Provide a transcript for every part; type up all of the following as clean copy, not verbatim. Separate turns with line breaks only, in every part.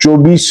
24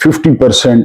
50%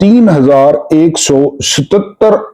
3177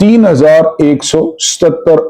3177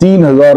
3000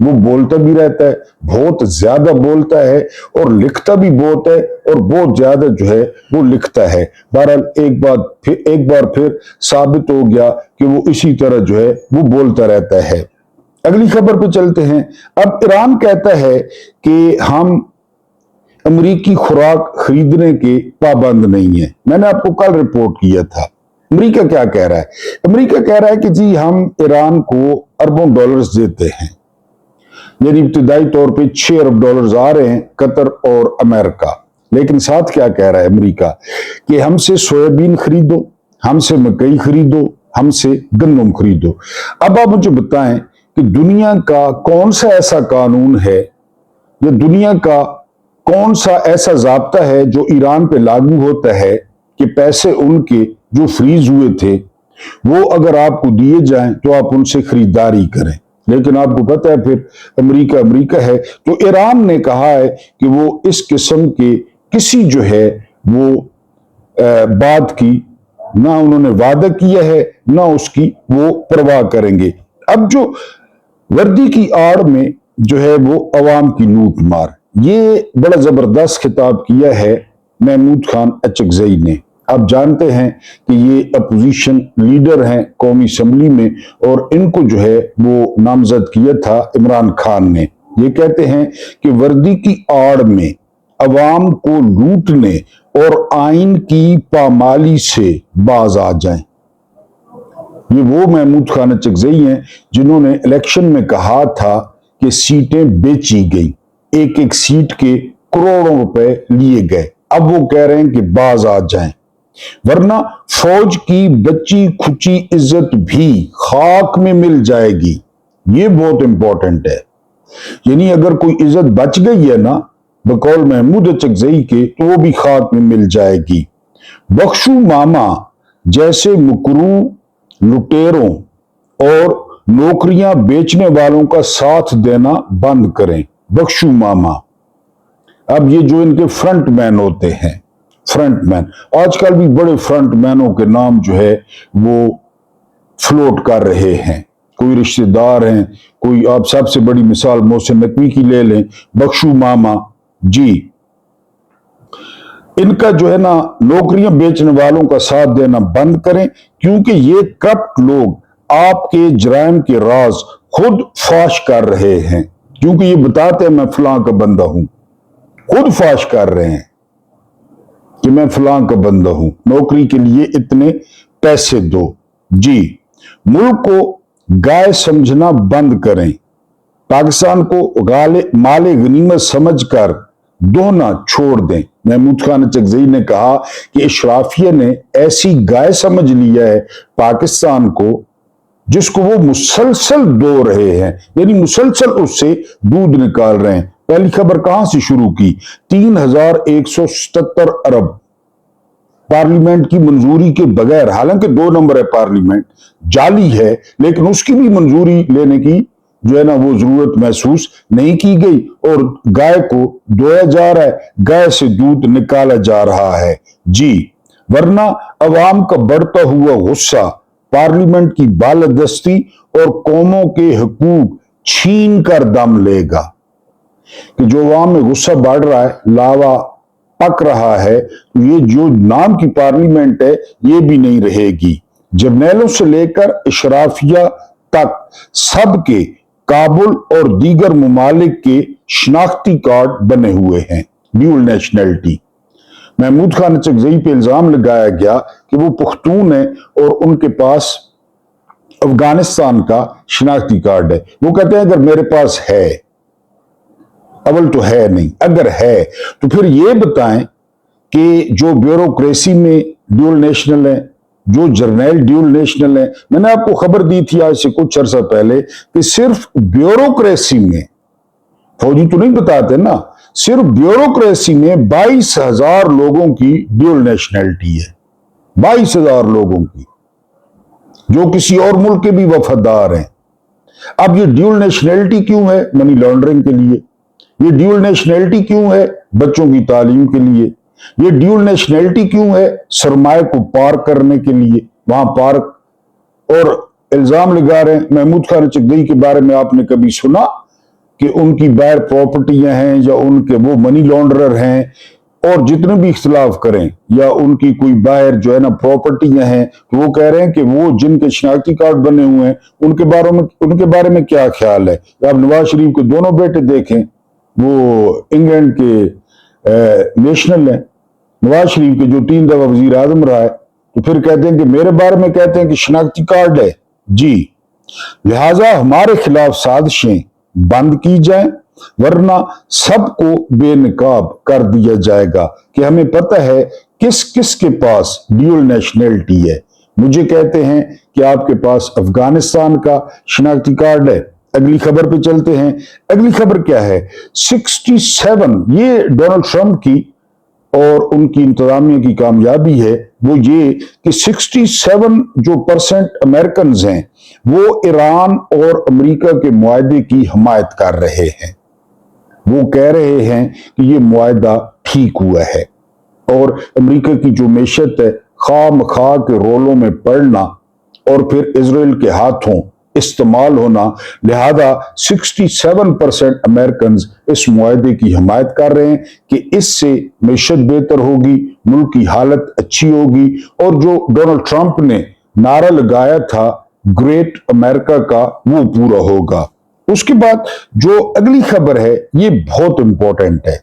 وہ بولتا بھی رہتا ہے، بہت زیادہ بولتا ہے، اور لکھتا بھی بہت ہے، اور بہت زیادہ جو ہے وہ لکھتا ہے۔ بہرحال ایک بار پھر ثابت ہو گیا کہ وہ اسی طرح جو ہے وہ بولتا رہتا ہے۔ اگلی خبر پہ چلتے ہیں۔ اب ایران کہتا ہے کہ ہم امریکی خوراک خریدنے کے پابند نہیں ہیں۔ میں نے آپ کو کل رپورٹ کیا تھا۔ امریکہ کیا کہہ رہا ہے؟ امریکہ کہہ رہا ہے کہ جی ہم ایران کو اربوں ڈالرز دیتے ہیں، یعنی ابتدائی طور پہ 6 ارب ڈالرز آ رہے ہیں قطر اور امریکہ، لیکن ساتھ کیا کہہ رہا ہے امریکہ کہ ہم سے سویابین خریدو، ہم سے مکئی خریدو، ہم سے گندم خریدو۔ اب آپ مجھے بتائیں کہ دنیا کا کون سا ایسا قانون ہے یا دنیا کا کون سا ایسا ضابطہ ہے جو ایران پہ لاگو ہوتا ہے کہ پیسے ان کے جو فریز ہوئے تھے وہ اگر آپ کو دیے جائیں تو آپ ان سے خریداری کریں؟ لیکن آپ کو پتہ ہے پھر امریکہ ہے، تو ایران نے کہا ہے کہ وہ اس قسم کے کسی جو ہے وہ بات کی نہ انہوں نے وعدہ کیا ہے، نہ اس کی وہ پرواہ کریں گے۔ اب جو وردی کی آڑ میں جو ہے وہ عوام کی لوٹ مار، یہ بڑا زبردست خطاب کیا ہے محمود خان اچکزئی نے۔ آپ جانتے ہیں کہ یہ اپوزیشن لیڈر ہیں قومی اسمبلی میں، اور ان کو جو ہے وہ نامزد کیا تھا عمران خان نے۔ یہ کہتے ہیں کہ وردی کی آڑ میں عوام کو لوٹنے اور آئین کی پامالی سے باز آ جائیں۔ یہ وہ محمود خان اچکزئی ہیں جنہوں نے الیکشن میں کہا تھا کہ سیٹیں بیچی گئی، ایک ایک سیٹ کے کروڑوں روپے لیے گئے۔ اب وہ کہہ رہے ہیں کہ باز آ جائیں، ورنہ فوج کی بچی کھچی عزت بھی خاک میں مل جائے گی۔ یہ بہت امپورٹنٹ ہے، یعنی اگر کوئی عزت بچ گئی ہے نا بقول محمود اچکزئی کے تو وہ بھی خاک میں مل جائے گی۔ بخشو ماما جیسے مکرو لٹیروں اور نوکریاں بیچنے والوں کا ساتھ دینا بند کریں۔ بخشو ماما، اب یہ جو ان کے فرنٹ مین ہوتے ہیں، فرنٹ مین آج کل بھی بڑے فرنٹ مینوں کے نام جو ہے وہ فلوٹ کر رہے ہیں، کوئی رشتہ دار ہیں، کوئی آپ سب سے بڑی مثال محسن نقوی کی لے لیں، بخشو ماما جی، ان کا جو ہے نا نوکریاں بیچنے والوں کا ساتھ دینا بند کریں، کیونکہ یہ کرپٹ لوگ آپ کے جرائم کے راز خود فاش کر رہے ہیں، کیونکہ یہ بتاتے ہیں میں فلاں کا بندہ ہوں، خود فاش کر رہے ہیں کہ میں فلاں کا بندہ ہوں، نوکری کے لیے اتنے پیسے دو۔ جی، ملک کو گائے سمجھنا بند کریں، پاکستان کو مال غنیمت سمجھ کر دھونا چھوڑ دیں۔ محمود خان اچکزئی نے کہا کہ اشرافیہ نے ایسی گائے سمجھ لیا ہے پاکستان کو جس کو وہ مسلسل دو رہے ہیں، یعنی مسلسل اس سے دودھ نکال رہے ہیں۔ پہلی خبر کہاں سے شروع کی؟ 3177 ارب پارلیمنٹ کی منظوری کے بغیر، حالانکہ 2 نمبر ہے پارلیمنٹ، جعلی ہے، لیکن اس کی بھی منظوری لینے کی جو ہے نا وہ ضرورت محسوس نہیں کی گئی، اور گائے کو دویا جا رہا ہے، گائے سے دودھ نکالا جا رہا ہے۔ جی، ورنہ عوام کا بڑھتا ہوا غصہ پارلیمنٹ کی بالادستی اور قوموں کے حقوق چھین کر دم لے گا۔ کہ جو عوام میں غصہ بڑھ رہا ہے، لاوا پک رہا ہے، یہ جو نام کی پارلیمنٹ ہے یہ بھی نہیں رہے گی۔ جرنیلوں سے لے کر اشرافیہ تک سب کے کابل اور دیگر ممالک کے شناختی کارڈ بنے ہوئے ہیں، ڈیول نیشنلٹی۔ محمود خان اچکزئی پہ الزام لگایا گیا کہ وہ پختون ہیں اور ان کے پاس افغانستان کا شناختی کارڈ ہے۔ وہ کہتے ہیں اگر میرے پاس ہے، اول تو ہے نہیں، اگر ہے تو پھر یہ بتائیں کہ جو بیوروکریسی میں ڈیول نیشنل ہیں، جو جرنیل ڈیول نیشنل ہیں، میں نے آپ کو خبر دی تھی آج سے کچھ عرصہ پہلے کہ صرف بیوروکریسی میں، فوجی تو نہیں بتاتے نا، صرف بیوروکریسی میں 22,000 لوگوں کی ڈیول نیشنلٹی ہے، 22,000 لوگوں کی، جو کسی اور ملک کے بھی وفادار ہیں۔ اب یہ ڈیول نیشنلٹی کیوں ہے؟ منی لانڈرنگ کے لیے۔ یہ ڈیول نیشنلٹی کیوں ہے؟ بچوں کی تعلیم کے لیے۔ یہ ڈیول نیشنلٹی کیوں ہے؟ سرمایہ کو پارک کرنے کے لیے، وہاں پارک۔ اور الزام لگا رہے ہیں محمود خان اچکزئی کے بارے میں آپ نے کبھی سنا کہ ان کی باہر پراپرٹیاں ہیں یا ان کے وہ منی لانڈرر ہیں، اور جتنے بھی اختلاف کریں یا ان کی کوئی باہر جو ہے نا پراپرٹیاں ہیں، وہ کہہ رہے ہیں کہ وہ جن کے شناختی کارڈ بنے ہوئے ہیں ان کے بارے میں کیا خیال ہے۔ آپ نواز شریف کے دونوں بیٹے دیکھیں، وہ انگلینڈ کے نیشنل ہیں، نواز شریف کے جو 3 دفعہ وزیر اعظم رہا ہے، تو پھر کہتے ہیں کہ میرے بارے میں کہتے ہیں کہ شناختی کارڈ ہے جی، لہذا ہمارے خلاف سازشیں بند کی جائیں، ورنہ سب کو بے نقاب کر دیا جائے گا کہ ہمیں پتہ ہے کس کس کے پاس ڈیول نیشنلٹی ہے۔ مجھے کہتے ہیں کہ آپ کے پاس افغانستان کا شناختی کارڈ ہے۔ اگلی خبر پہ چلتے ہیں۔ اگلی خبر کیا ہے؟ 67، یہ ڈونلڈ ٹرمپ کی اور ان کی انتظامیہ کی کامیابی ہے، وہ یہ کہ 67% امریکنز ہیں وہ ایران اور امریکہ کے معاہدے کی حمایت کر رہے ہیں۔ وہ کہہ رہے ہیں کہ یہ معاہدہ ٹھیک ہوا ہے، اور امریکہ کی جو معیشت ہے خواہ مخواہ کے رولوں میں پڑنا اور پھر اسرائیل کے ہاتھوں استعمال ہونا، لہذا 67% امریکنز اس معاہدے کی حمایت کر رہے ہیں کہ اس سے معیشت بہتر ہوگی، ملک کی حالت اچھی ہوگی، اور جو ڈونلڈ ٹرمپ نے نعرہ لگایا تھا گریٹ امریکہ کا، وہ پورا ہوگا۔ اس کے بعد جو اگلی خبر ہے یہ بہت امپورٹنٹ ہے۔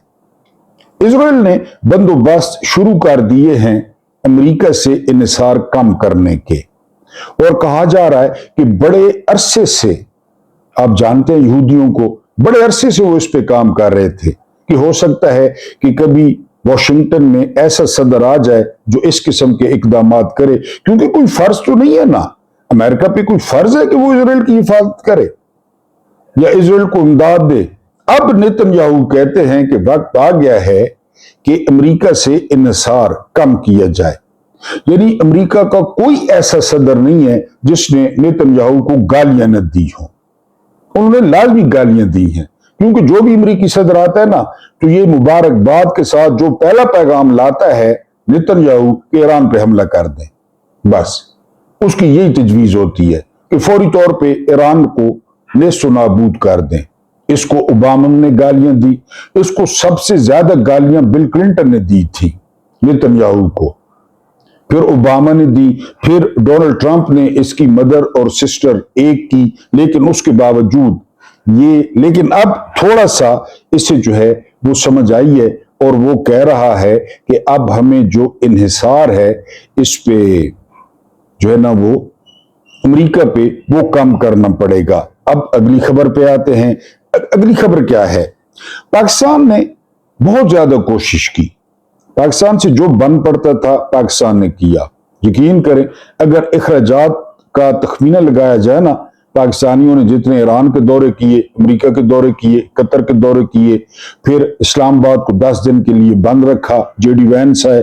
اسرائیل نے بندوبست شروع کر دیے ہیں امریکہ سے انحصار کم کرنے کے، اور کہا جا رہا ہے کہ بڑے عرصے سے، آپ جانتے ہیں یہودیوں کو، بڑے عرصے سے وہ اس پہ کام کر رہے تھے کہ ہو سکتا ہے کہ کبھی واشنگٹن میں ایسا صدر آ جائے جو اس قسم کے اقدامات کرے، کیونکہ کوئی فرض تو نہیں ہے نا، امریکہ پہ کوئی فرض ہے کہ وہ اسرائیل کی حفاظت کرے یا اسرائیل کو امداد دے۔ اب نیتن یاہو کہتے ہیں کہ وقت آ گیا ہے کہ امریکہ سے انحصار کم کیا جائے، یعنی امریکہ کا کوئی ایسا صدر نہیں ہے جس نے نیتن یاہو کو گالیاں نہ دی ہوں۔ انہوں نے لازمی گالیاں دی ہیں، کیونکہ جو بھی امریکی صدر آتا ہے نا تو یہ مبارکباد کے ساتھ جو پہلا پیغام لاتا ہے نیتن یاہو کہ ایران پہ حملہ کر دیں، بس اس کی یہی تجویز ہوتی ہے کہ فوری طور پہ ایران کو نیست و نابود کر دیں۔ اس کو اوباما نے گالیاں دی، اس کو سب سے زیادہ گالیاں بل کلنٹن نے دی تھی نیتن یاہو کو، پھر اوباما نے دی، پھر ڈونلڈ ٹرمپ نے اس کی مدر اور سسٹر ایک کی، لیکن اس کے باوجود لیکن اب تھوڑا سا اسے جو ہے وہ سمجھ آئی ہے، اور وہ کہہ رہا ہے کہ اب ہمیں جو انحصار ہے اس پہ جو ہے نا وہ امریکہ پہ وہ کم کرنا پڑے گا۔ اب اگلی خبر پہ آتے ہیں۔ اگلی خبر کیا ہے؟ پاکستان نے بہت زیادہ کوشش کی، پاکستان سے جو بن پڑتا تھا پاکستان نے کیا۔ یقین کریں اگر اخراجات کا تخمینہ لگایا جائے نا، پاکستانیوں نے جتنے ایران کے دورے کیے، امریکہ کے دورے کیے، قطر کے دورے کیے، پھر اسلام آباد کو 10 دن کے لیے بند رکھا، جے ڈی وینس ہے،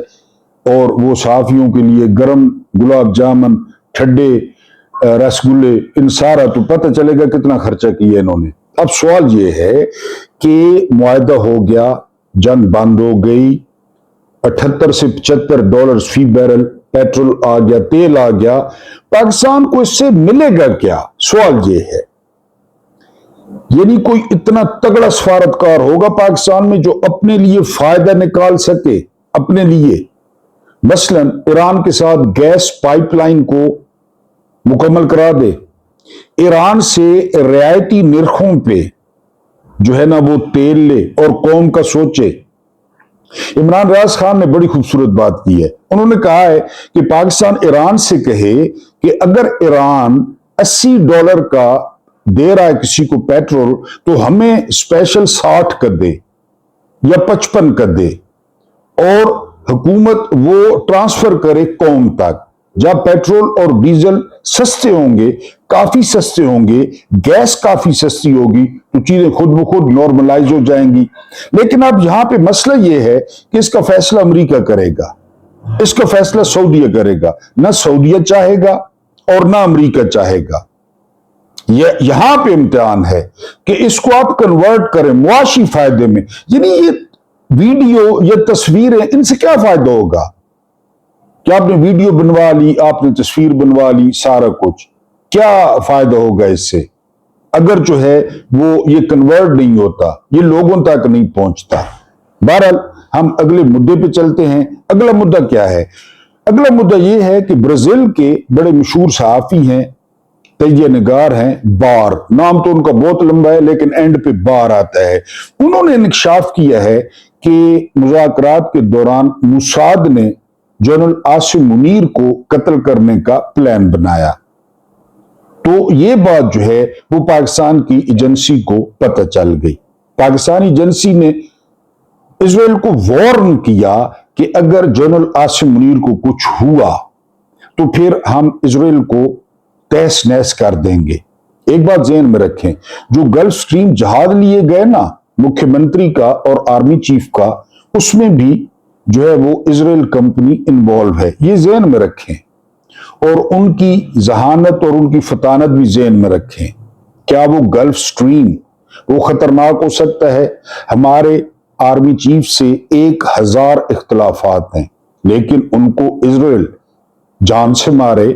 اور وہ صحافیوں کے لیے گرم گلاب جامن، ٹھڈے رسگلے، ان سارا تو پتہ چلے گا کتنا خرچہ کیا انہوں نے۔ اب سوال یہ ہے کہ معاہدہ ہو گیا، جنگ بند ہو گئی، 78 سے $75 فی بیرل پیٹرول آ گیا، تیل آ گیا، پاکستان کو اس سے ملے گا کیا؟ سوال یہ ہے۔ یعنی کوئی اتنا تگڑا سفارتکار ہوگا پاکستان میں جو اپنے لیے فائدہ نکال سکے اپنے لیے؟ مثلا ایران کے ساتھ گیس پائپ لائن کو مکمل کرا دے، ایران سے رعایتی نرخوں پہ جو ہے نا وہ تیل لے اور قوم کا سوچے۔ عمران ریاض خان نے بڑی خوبصورت بات کی ہے، انہوں نے کہا ہے کہ پاکستان ایران سے کہے کہ اگر ایران $80 کا دے رہا ہے کسی کو پیٹرول تو ہمیں اسپیشل 60 کا دے یا 55 کا دے، اور حکومت وہ ٹرانسفر کرے قوم تک۔ جب پیٹرول اور ڈیزل سستے ہوں گے، کافی سستے ہوں گے، گیس کافی سستی ہوگی تو چیزیں خود بخود نارملائز ہو جائیں گی۔ لیکن اب یہاں پہ مسئلہ یہ ہے کہ اس کا فیصلہ امریکہ کرے گا، اس کا فیصلہ سعودیہ کرے گا، نہ سعودیہ چاہے گا اور نہ امریکہ چاہے گا۔ یہاں پہ امتحان ہے کہ اس کو آپ کنورٹ کریں معاشی فائدے میں۔ یعنی یہ ویڈیو یا تصویریں، ان سے کیا فائدہ ہوگا کہ آپ نے ویڈیو بنوا لی، آپ نے تصویر بنوا لی، سارا کچھ، کیا فائدہ ہوگا اس سے؟ اگر جو ہے وہ یہ کنورٹ نہیں ہوتا، یہ لوگوں تک نہیں پہنچتا۔ بہرحال ہم اگلے مدعے پہ چلتے ہیں۔ اگلا مدعا کیا ہے؟ اگلا مدعا یہ ہے کہ برازیل کے بڑے مشہور صحافی ہیں، تجزیہ نگار ہیں، بار، نام تو ان کا بہت لمبا ہے لیکن اینڈ پہ بار آتا ہے، انہوں نے انکشاف کیا ہے کہ مذاکرات کے دوران موساد نے جنرل عاصم منیر کو قتل کرنے کا پلان بنایا۔ تو یہ بات جو ہے وہ پاکستان کی ایجنسی کو پتہ چل گئی۔ پاکستانی ایجنسی نے اسرائیل کو وارن کیا کہ اگر جنرل عاصم منیر کو کچھ ہوا تو پھر ہم اسرائیل کو تہس نہس کر دیں گے۔ ایک بات ذہن میں رکھیں، جو گلف سٹریم جہاز لیے گئے نا مکھیہ منتری کا اور آرمی چیف کا، اس میں بھی جو ہے وہ اسرائیل کمپنی انوالو ہے، یہ ذہن میں رکھیں، اور ان کی ذہانت اور ان کی فطانت بھی ذہن میں رکھیں۔ کیا وہ گلف سٹریم وہ خطرناک ہو سکتا ہے؟ ہمارے آرمی چیف سے 1000 اختلافات ہیں، لیکن ان کو اسرائیل جان سے مارے،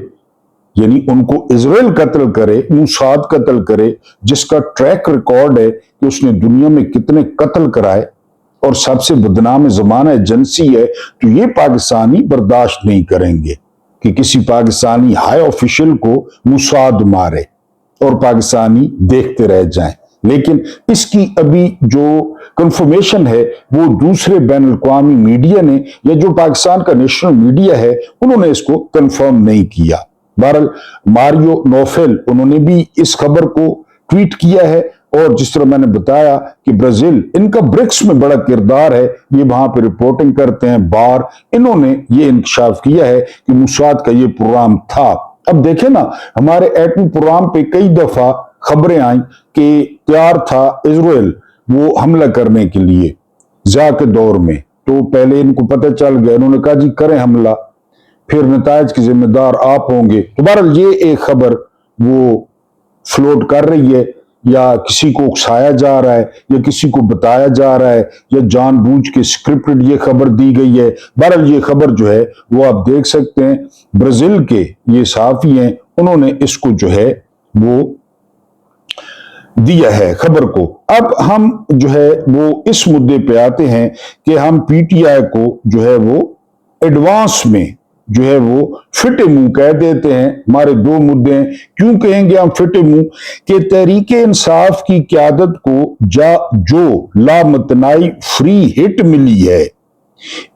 یعنی ان کو اسرائیل قتل کرے، موساد قتل کرے، جس کا ٹریک ریکارڈ ہے کہ اس نے دنیا میں کتنے قتل کرائے اور سب سے بدنام زمانہ ایجنسی ہے، تو یہ پاکستانی برداشت نہیں کریں گے کہ کسی پاکستانی ہائی آفیشل کو موساد مارے اور پاکستانی دیکھتے رہ جائیں۔ لیکن اس کی ابھی جو کنفرمیشن ہے وہ دوسرے بین الاقوامی میڈیا نے یا جو پاکستان کا نیشنل میڈیا ہے انہوں نے اس کو کنفرم نہیں کیا۔ بہرحال ماریو نوفل انہوں نے بھی اس خبر کو ٹویٹ کیا ہے، اور جس طرح میں نے بتایا کہ برازیل ان کا برکس میں بڑا کردار ہے، یہ وہاں پہ رپورٹنگ کرتے ہیں، بار انہوں نے یہ انکشاف کیا ہے کہ موساد کا یہ پروگرام تھا۔ اب دیکھیں نا، ہمارے ایٹمی پروگرام پہ کئی دفعہ خبریں آئیں کہ تیار تھا اسرائیل وہ حملہ کرنے کے لیے ضیاء کے دور میں، تو پہلے ان کو پتہ چل گیا، انہوں نے کہا جی کریں حملہ، پھر نتائج کے ذمہ دار آپ ہوں گے۔ تو بہرحال یہ ایک خبر وہ فلوٹ کر رہی ہے، یا کسی کو اکسایا جا رہا ہے، یا کسی کو بتایا جا رہا ہے، یا جان بوجھ کے سکرپٹڈ یہ خبر دی گئی ہے۔ بہرحال یہ خبر جو ہے وہ آپ دیکھ سکتے ہیں، برازیل کے یہ صحافی ہیں، انہوں نے اس کو جو ہے وہ دیا ہے خبر کو۔ اب ہم جو ہے وہ اس مدعے پہ آتے ہیں کہ ہم پی ٹی آئی کو جو ہے وہ ایڈوانس میں جو ہے وہ فٹے منہ کہہ دیتے ہیں۔ ہمارے دو مدعے ہیں، کیوں کہیں گے ہم فٹے منہ؟ کہ تحریک انصاف کی قیادت کو جو لامتنائی فری ہٹ ملی ہے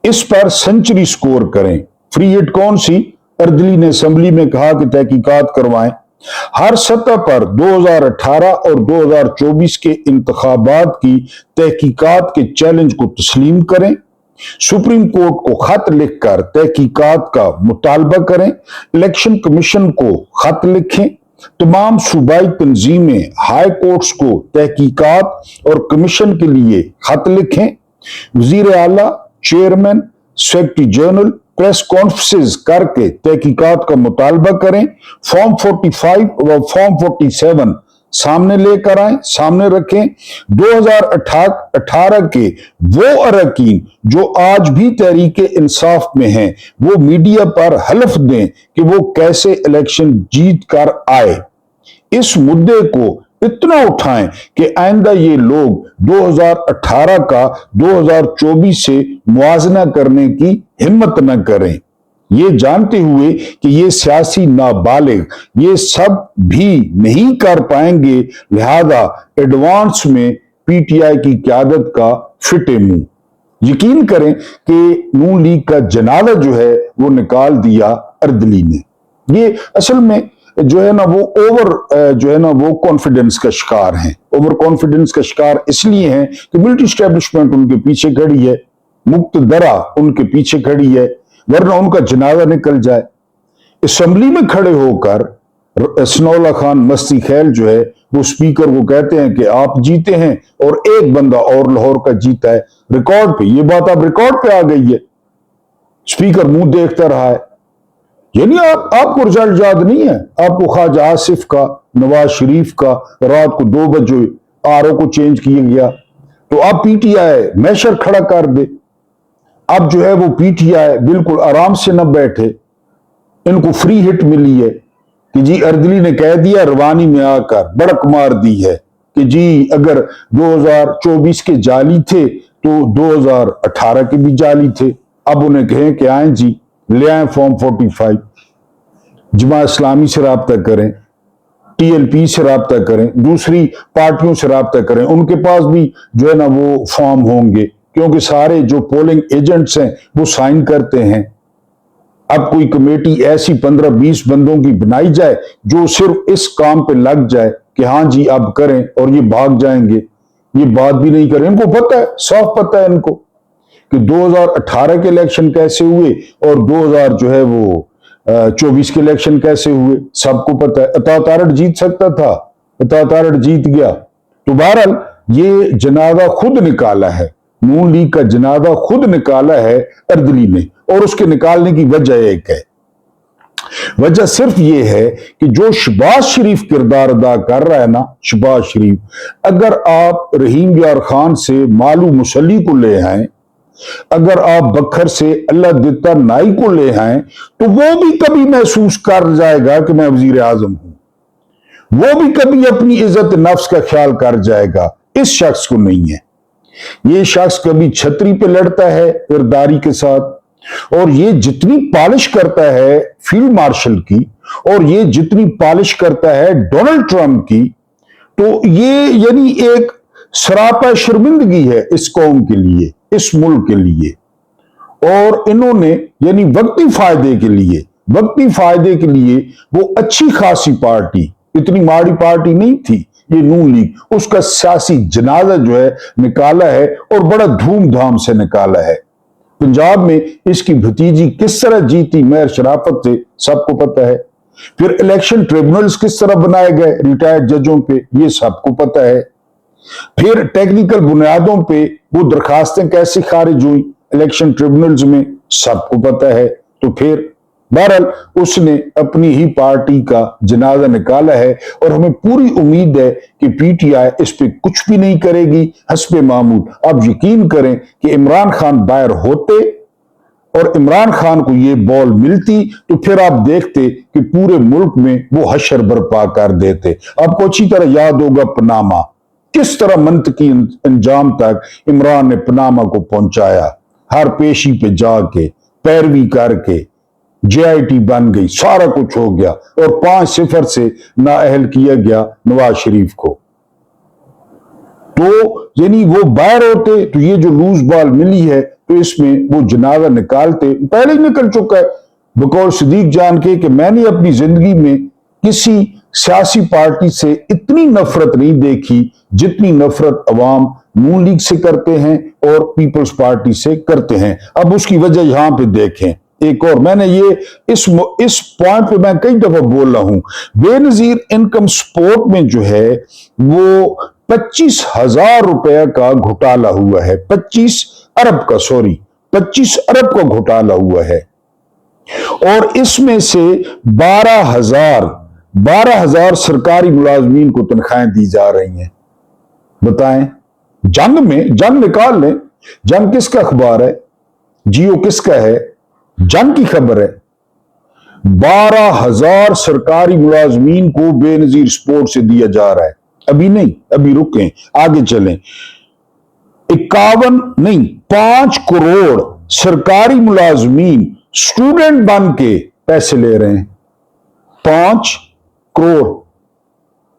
اس پر سنچری سکور کریں۔ فری ہٹ کون سی؟ اردلی نے اسمبلی میں کہا کہ تحقیقات کروائیں، ہر سطح پر 2018 اور 2024 کے انتخابات کی تحقیقات کے چیلنج کو تسلیم کریں، سپریم کورٹ کو خط لکھ کر تحقیقات کا مطالبہ کریں، الیکشن کمیشن کو خط لکھیں، تمام صوبائی تنظیمیں ہائی کورٹس کو تحقیقات اور کمیشن کے لیے خط لکھیں، وزیر اعلیٰ، chairman, secretary general press conferences کر کے تحقیقات کا مطالبہ کریں، فارم 45 و فارم 47 سامنے لے کر آئیں، سامنے رکھیں۔ 2018 کے وہ اراکین جو آج بھی تحریک انصاف میں ہیں وہ میڈیا پر حلف دیں کہ وہ کیسے الیکشن جیت کر آئے۔ اس مدعے کو اتنا اٹھائیں کہ آئندہ یہ لوگ 2018 کا 2024 سے موازنہ کرنے کی ہمت نہ کریں، یہ جانتے ہوئے کہ یہ سیاسی نابالغ یہ سب بھی نہیں کر پائیں گے، لہذا ایڈوانس میں پی ٹی آئی کی قیادت کا فٹے منہ۔ یقین کریں کہ نون لیگ کا جنازہ جو ہے وہ نکال دیا اردلی نے۔ یہ اصل میں جو ہے نا وہ جو ہے نا وہ کانفیڈنس کا شکار ہیں، اوور کانفیڈنس کا شکار اس لیے ہیں کہ ملٹری اسٹیبلشمنٹ ان کے پیچھے کھڑی ہے، مقتدرہ ان کے پیچھے کھڑی ہے، ورنہ ان کا جنازہ نکل جائے۔ اسمبلی میں کھڑے ہو کر ثناء اللہ خان مستی خیل جو ہے وہ اسپیکر کو کہتے ہیں کہ آپ جیتے ہیں اور ایک بندہ اور لاہور کا جیتا ہے، ریکارڈ پہ یہ بات اب ریکارڈ پہ آ گئی ہے، اسپیکر منہ دیکھتا رہا ہے۔ یعنی آپ کو رزلٹ یاد نہیں ہے؟ آپ کو خواجہ آصف کا، نواز شریف کا رات کو 2 بجے آر او کو چینج کیا گیا، تو آپ پی ٹی آئی میشر کھڑا کر دے۔ اب جو ہے وہ پی ٹی آئی بالکل آرام سے نہ بیٹھے، ان کو فری ہٹ ملی ہے کہ جی اردلی نے کہہ دیا روانی میں آ کر بڑک مار دی ہے کہ جی اگر 2024 کے جعلی تھے تو 2018 کے بھی جعلی تھے. اب انہیں کہیں کہ آئیں جی لے آئیں فارم 45، جماعت اسلامی سے رابطہ کریں، ٹی ایل پی سے رابطہ کریں، دوسری پارٹیوں سے رابطہ کریں، ان کے پاس بھی جو ہے نا وہ فارم ہوں گے، کیونکہ سارے جو پولنگ ایجنٹس ہیں وہ سائن کرتے ہیں. اب کوئی کمیٹی ایسی 15-20 بندوں کی بنائی جائے جو صرف اس کام پہ لگ جائے کہ ہاں جی اب کریں، اور یہ بھاگ جائیں گے، یہ بات بھی نہیں کریں. ان کو پتہ ہے، صاف پتہ ہے ان کو کہ 2018 کے الیکشن کیسے ہوئے اور 2000 جو ہے وہ 24 کے الیکشن کیسے ہوئے، سب کو پتہ ہے. عطا تارڑ جیت سکتا تھا، عطا تارڑ جیت گیا. تو بہرحال یہ جنازہ خود نکالا ہے، نون لیگ کا جنازہ خود نکالا ہے اردلی نے، اور اس کے نکالنے کی وجہ ایک ہے. وجہ صرف یہ ہے کہ جو شہباز شریف کردار ادا کر رہا ہے نا، شہباز شریف، اگر آپ رحیم یار خان سے مالو مسلی کو لے آئیں، اگر آپ بکھر سے اللہ دتا نائی کو لے آئیں، تو وہ بھی کبھی محسوس کر جائے گا کہ میں وزیر اعظم ہوں، وہ بھی کبھی اپنی عزت نفس کا خیال کر جائے گا. اس شخص کو نہیں ہے. یہ شخص کبھی چھتری پہ لڑتا ہے کرداری کے ساتھ، اور یہ جتنی پالش کرتا ہے فیلڈ مارشل کی، اور یہ جتنی پالش کرتا ہے ڈونلڈ ٹرمپ کی، تو یہ یعنی ایک سراپا شرمندگی ہے اس قوم کے لیے، اس ملک کے لیے. اور انہوں نے یعنی وقتی فائدے کے لیے وہ اچھی خاصی پارٹی، اتنی ماڑی پارٹی نہیں تھی یہ نون لیگ، اس کا سیاسی جنازہ جو ہے نکالا ہے، اور بڑا دھوم دھام سے نکالا ہے. پنجاب میں اس کی بھتیجی کس طرح جیتی مہر شرافت سے، سب کو پتہ ہے. پھر الیکشن ٹریبونلز کس طرح بنائے گئے ریٹائرڈ ججوں پہ، یہ سب کو پتہ ہے. پھر ٹیکنیکل بنیادوں پہ وہ درخواستیں کیسے خارج ہوئی الیکشن ٹریبونلز میں، سب کو پتہ ہے. تو پھر بہرحال اس نے اپنی ہی پارٹی کا جنازہ نکالا ہے، اور ہمیں پوری امید ہے کہ پی ٹی آئی اس پہ کچھ بھی نہیں کرے گی حسب معمول. اب یقین کریں کہ عمران خان باہر ہوتے اور عمران خان کو یہ بال ملتی تو پھر آپ دیکھتے کہ پورے ملک میں وہ حشر برپا کر دیتے. آپ کو اچھی طرح یاد ہوگا پاناما، کس طرح منطقی انجام تک عمران نے پاناما کو پہنچایا، ہر پیشی پہ جا کے پیروی کر کے جے آئی ٹی بن گئی، سارا کچھ ہو گیا، اور 5-0 سے نااہل کیا گیا نواز شریف کو. تو یعنی وہ باہر ہوتے تو یہ جو لوز بال ملی ہے تو اس میں وہ جنازہ نکالتے، پہلے ہی نکل چکا ہے بقول صدیق جان کے کہ میں نے اپنی زندگی میں کسی سیاسی پارٹی سے اتنی نفرت نہیں دیکھی جتنی نفرت عوام نون لیگ سے کرتے ہیں اور پیپلز پارٹی سے کرتے ہیں. اب اس کی وجہ یہاں پہ دیکھیں. ایک اور میں نے یہ اس پوائنٹ پہ میں کئی دفعہ بول رہا ہوں، بے نظیر انکم سپورٹ میں جو ہے وہ 25,000 روپے کا گھوٹالا ہوا ہے، 25 ارب کا گھوٹالا ہوا ہے. اور اس میں سے 12,000 سرکاری ملازمین کو تنخواہیں دی جا رہی ہیں. بتائیں، جنگ نکال لیں، جنگ کس کا اخبار ہے، جیو کس کا ہے، جنگ کی خبر ہے. 12,000 سرکاری ملازمین کو بے نظیر سپورٹ سے دیا جا رہا ہے. ابھی نہیں، ابھی رکیں، آگے چلیں. 5 کروڑ سرکاری ملازمین سٹوڈنٹ بن کے پیسے لے رہے ہیں. 5 کروڑ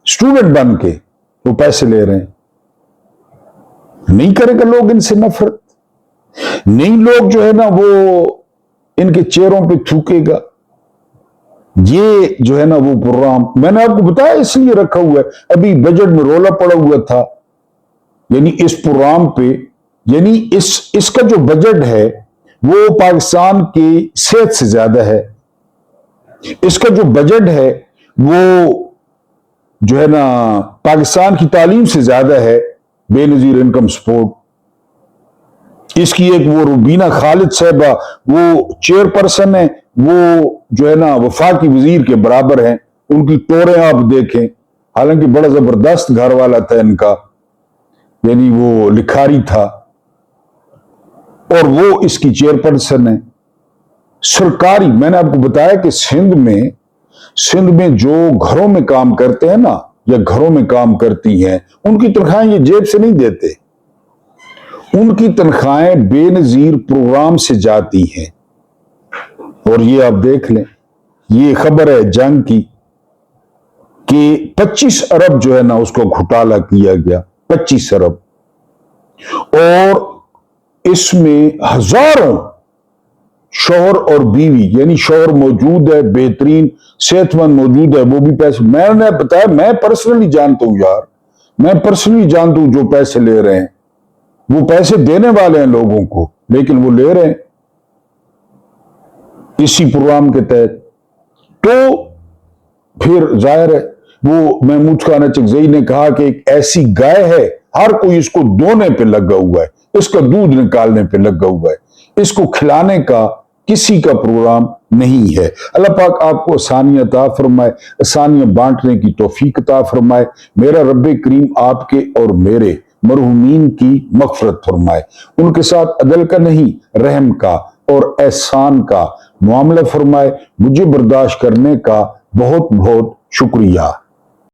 سٹوڈنٹ بن کے وہ پیسے لے رہے ہیں. نہیں کرے گا لوگ ان سے نفرت، نہیں لوگ جو ہے نا وہ ان کے چہروں پہ تھوکے گا. یہ جو ہے نا وہ پروگرام میں نے آپ کو بتایا اس لیے رکھا ہوا ہے. ابھی بجٹ میں رولا پڑا ہوا تھا، یعنی اس پروگرام پہ، یعنی اس کا جو بجٹ ہے وہ پاکستان کی صحت سے زیادہ ہے. اس کا جو بجٹ ہے وہ جو ہے نا پاکستان کی تعلیم سے زیادہ ہے. بے نظیر انکم سپورٹ، اس کی ایک وہ روبینہ خالد صاحبہ وہ چیئر پرسن ہے، وہ جو ہے نا وفاقی وزیر کے برابر ہیں. ان کی ٹوریں آپ دیکھیں، حالانکہ بڑا زبردست گھر والا تھا ان کا، یعنی وہ لکھاری تھا، اور وہ اس کی چیئر پرسن ہے. سرکاری، میں نے آپ کو بتایا کہ سندھ میں سندھ میں جو گھروں میں کام کرتے ہیں نا یا گھروں میں کام کرتی ہیں ان کی تنخواہیں یہ جیب سے نہیں دیتے، ان کی تنخواہیں بے نظیر پروگرام سے جاتی ہیں۔ اور یہ آپ دیکھ لیں، یہ خبر ہے جنگ کی کہ 25 ارب جو ہے نا اس کو گھٹالہ کیا گیا، 25 ارب، اور اس میں ہزاروں شوہر اور بیوی، یعنی شوہر موجود ہے، بہترین صحت مند موجود ہے، وہ بھی پیسے، میں نے بتایا میں پرسنلی جانتا ہوں یار، میں پرسنلی جانتا ہوں جو پیسے لے رہے ہیں، وہ پیسے دینے والے ہیں لوگوں کو، لیکن وہ لے رہے ہیں اسی پروگرام کے تحت۔ تو پھر ظاہر ہے وہ محمود خان اچکزئی نے کہا کہ ایک ایسی گائے ہے، ہر کوئی اس کو دونے پہ لگا ہوا ہے، اس کا دودھ نکالنے پہ لگا ہوا ہے، اس کو کھلانے کا کسی کا پروگرام نہیں ہے۔ اللہ پاک آپ کو آسانی عطا فرمائے، آسانیاں بانٹنے کی توفیق عطا فرمائے۔ میرا رب کریم آپ کے اور میرے مرحومین کی مغفرت فرمائے، ان کے ساتھ عدل کا نہیں رحم کا اور احسان کا معاملہ فرمائے۔ مجھے برداشت کرنے کا بہت بہت شکریہ۔